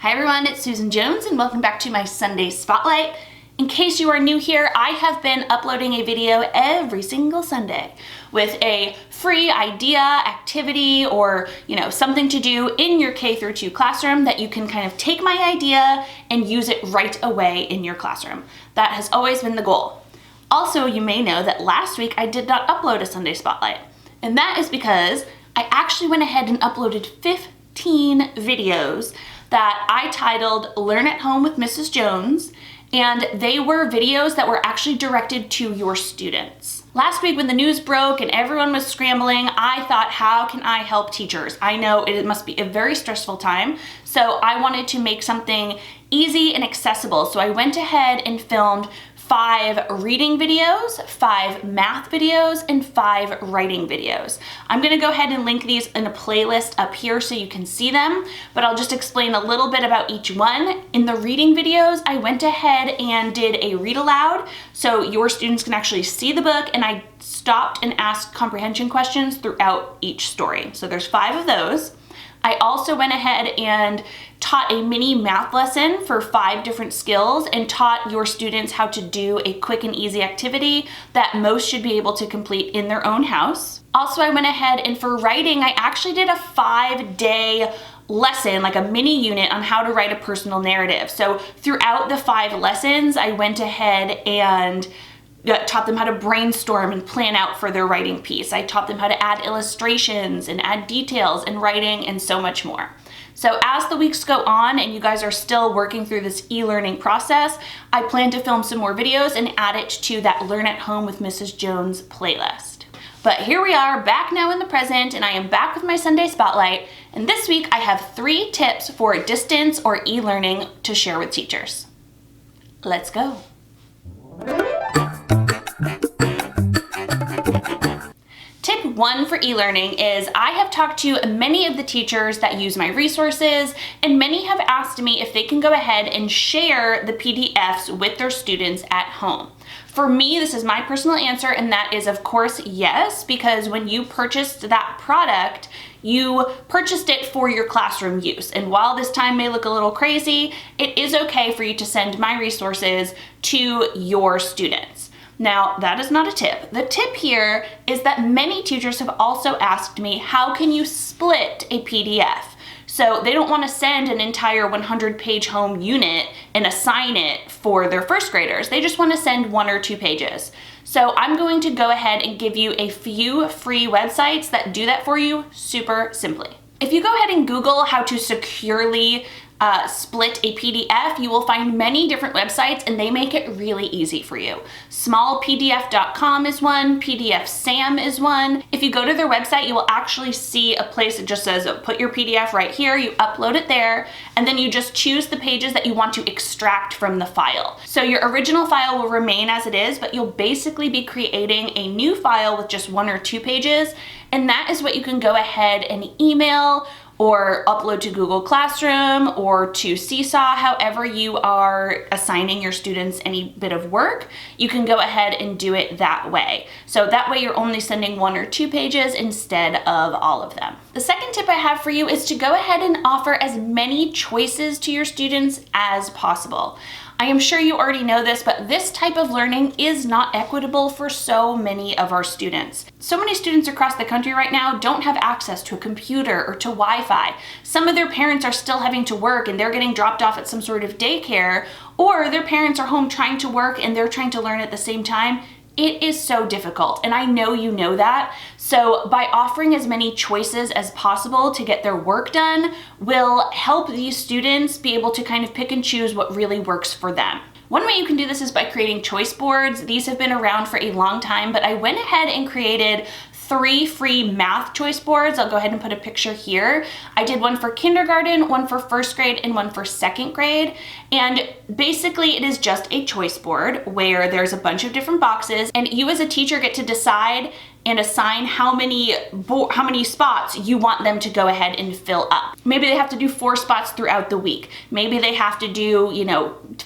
Hi everyone, it's Susan Jones and welcome back to my Sunday Spotlight. In case you are new here, I have been uploading a video every single Sunday with a free idea, activity, or something to do in your K through 2 classroom that you can kind of take my idea and use it right away in your classroom. That has always been the goal. Also, you may know that last week I did not upload a Sunday Spotlight, and that is because I actually went ahead and uploaded 15 videos that I titled Learn at Home with Mrs. Jones, and they were videos that were actually directed to your students. Last week when the news broke and everyone was scrambling, I thought, how can I help teachers? I know it must be a very stressful time, so I wanted to make something easy and accessible. So I went ahead and filmed 5 reading videos, 5 math videos, and 5 writing videos. I'm gonna go ahead and link these in a playlist up here so you can see them, but I'll just explain a little bit about each one. In the reading videos, I went ahead and did a read aloud so your students can actually see the book, and I stopped and asked comprehension questions throughout each story. So there's 5 of those. I also went ahead and taught a mini math lesson for 5 different skills and taught your students how to do a quick and easy activity that most should be able to complete in their own house. Also, I went ahead and for writing, I actually did a 5-day lesson, like a mini unit on how to write a personal narrative. So throughout the 5 lessons, I went ahead and taught them how to brainstorm and plan out for their writing piece. I taught them how to add illustrations and add details in writing and so much more. So as the weeks go on and you guys are still working through this e-learning process, I plan to film some more videos and add it to that Learn at Home with Mrs. Jones playlist. But here we are back now in the present, and I am back with my Sunday Spotlight. And this week I have 3 tips for distance or e-learning to share with teachers. Let's go. Tip 1 for e-learning is I have talked to many of the teachers that use my resources, and many have asked me if they can go ahead and share the PDFs with their students at home. For me, this is my personal answer, and that is of course yes, because when you purchased that product, you purchased it for your classroom use. And while this time may look a little crazy, it is okay for you to send my resources to your students. Now, that is not a tip. The tip here is that many teachers have also asked me, how can you split a PDF? So they don't want to send an entire 100-page home unit and assign it for their first graders. They just want to send 1 or 2 pages. So I'm going to go ahead and give you a few free websites that do that for you super simply. If you go ahead and Google how to securely split a PDF, you will find many different websites, and they make it really easy for you. Smallpdf.com is one, PDFSam is one. If you go to their website, you will actually see a place that just says put your PDF right here, you upload it there, and then you just choose the pages that you want to extract from the file. So your original file will remain as it is, but you'll basically be creating a new file with just 1 or 2 pages, and that is what you can go ahead and email or upload to Google Classroom or to Seesaw, however you are assigning your students any bit of work, you can go ahead and do it that way. So that way you're only sending 1 or 2 pages instead of all of them. The second tip I have for you is to go ahead and offer as many choices to your students as possible. I am sure you already know this, but this type of learning is not equitable for so many of our students. So many students across the country right now don't have access to a computer or to Wi-Fi. Some of their parents are still having to work and they're getting dropped off at some sort of daycare, or their parents are home trying to work and they're trying to learn at the same time. It is so difficult, and I know you know that. So by offering as many choices as possible to get their work done will help these students be able to kind of pick and choose what really works for them. One way you can do this is by creating choice boards. These have been around for a long time, but I went ahead and created 3 free math choice boards. I'll go ahead and put a picture here. I did one for kindergarten, one for 1st grade, and one for 2nd grade. And basically it is just a choice board where there's a bunch of different boxes, and you as a teacher get to decide and assign how many spots you want them to go ahead and fill up. Maybe they have to do 4 spots throughout the week. Maybe they have to do,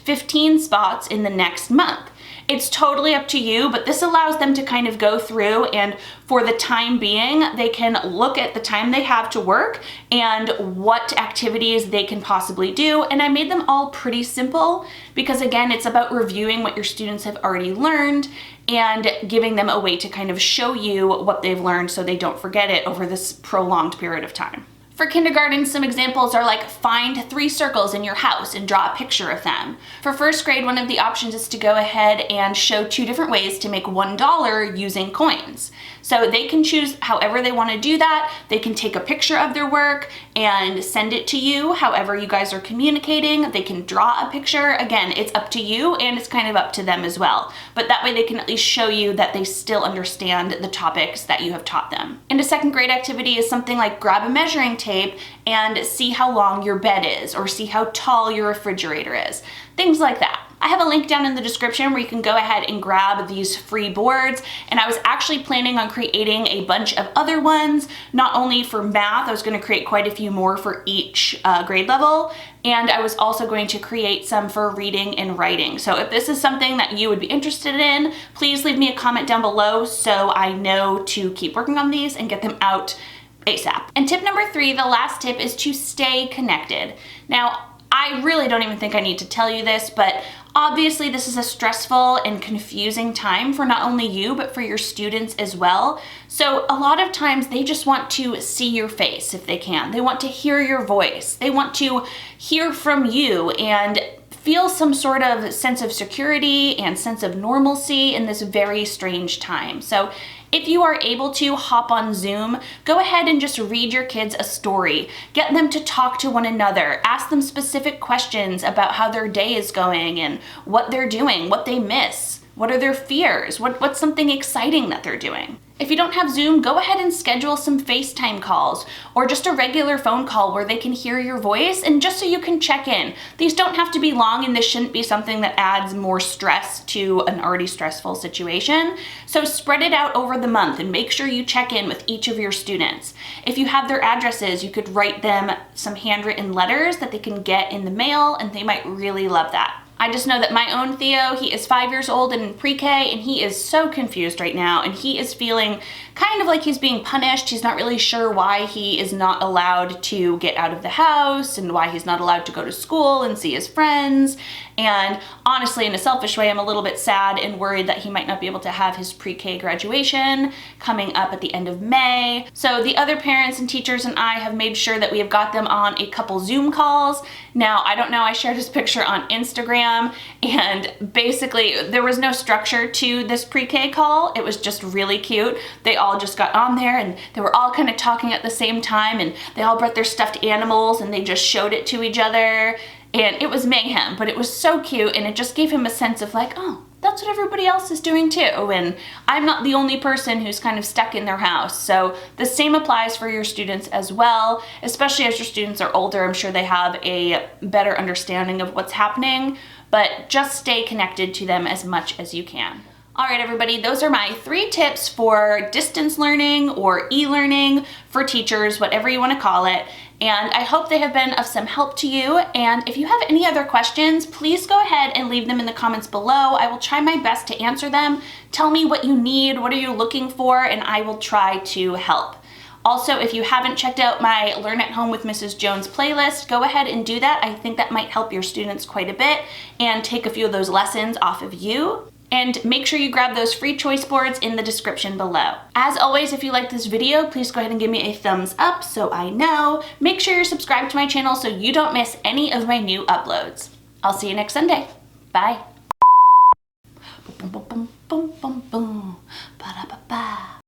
15 spots in the next month. It's totally up to you, but this allows them to kind of go through, and for the time being, they can look at the time they have to work and what activities they can possibly do. And I made them all pretty simple because, again, it's about reviewing what your students have already learned and giving them a way to kind of show you what they've learned so they don't forget it over this prolonged period of time. For kindergarten, some examples are like find 3 circles in your house and draw a picture of them. For first grade, one of the options is to go ahead and show 2 different ways to make $1 using coins. So they can choose however they want to do that. They can take a picture of their work and send it to you however you guys are communicating. They can draw a picture. Again, it's up to you and it's kind of up to them as well. But that way they can at least show you that they still understand the topics that you have taught them. And a second grade activity is something like grab a measuring tape and see how long your bed is, or see how tall your refrigerator is. Things like that. I have a link down in the description where you can go ahead and grab these free boards, and I was actually planning on creating a bunch of other ones, not only for math. I was going to create quite a few more for each grade level, and I was also going to create some for reading and writing. So if this is something that you would be interested in, please leave me a comment down below so I know to keep working on these and get them out ASAP. And tip number 3, the last tip, is to stay connected. Now, I really don't even think I need to tell you this, but obviously this is a stressful and confusing time for not only you, but for your students as well. So a lot of times they just want to see your face if they can. They want to hear your voice. They want to hear from you and feel some sort of sense of security and sense of normalcy in this very strange time. So if you are able to hop on Zoom, go ahead and just read your kids a story. Get them to talk to one another. Ask them specific questions about how their day is going and what they're doing, what they miss. What are their fears? What's something exciting that they're doing? If you don't have Zoom, go ahead and schedule some FaceTime calls or just a regular phone call where they can hear your voice and just so you can check in. These don't have to be long, and this shouldn't be something that adds more stress to an already stressful situation. So spread it out over the month and make sure you check in with each of your students. If you have their addresses, you could write them some handwritten letters that they can get in the mail, and they might really love that. I just know that my own Theo, he is 5 years old and in pre-K, and he is so confused right now, and he is feeling kind of like he's being punished. He's not really sure why he is not allowed to get out of the house and why he's not allowed to go to school and see his friends. And honestly, in a selfish way, I'm a little bit sad and worried that he might not be able to have his pre-K graduation coming up at the end of May. So the other parents and teachers and I have made sure that we have got them on a couple Zoom calls. Now, I don't know, I shared his picture on Instagram, and basically there was no structure to this pre-K call. It was just really cute. They all just got on there and they were all kind of talking at the same time, and they all brought their stuffed animals and they just showed it to each other. And it was mayhem, but it was so cute, and it just gave him a sense of like, oh, that's what everybody else is doing too, and I'm not the only person who's kind of stuck in their house. So the same applies for your students as well, especially as your students are older. I'm sure they have a better understanding of what's happening, but just stay connected to them as much as you can. All right, everybody, those are my 3 tips for distance learning or e-learning for teachers, whatever you want to call it. And I hope they have been of some help to you. And if you have any other questions, please go ahead and leave them in the comments below. I will try my best to answer them. Tell me what you need, what are you looking for, and I will try to help. Also, if you haven't checked out my Learn at Home with Mrs. Jones playlist, go ahead and do that. I think that might help your students quite a bit and take a few of those lessons off of you. And make sure you grab those free choice boards in the description below. As always, if you like this video, please go ahead and give me a thumbs up so I know. Make sure you're subscribed to my channel so you don't miss any of my new uploads. I'll see you next Sunday. Bye.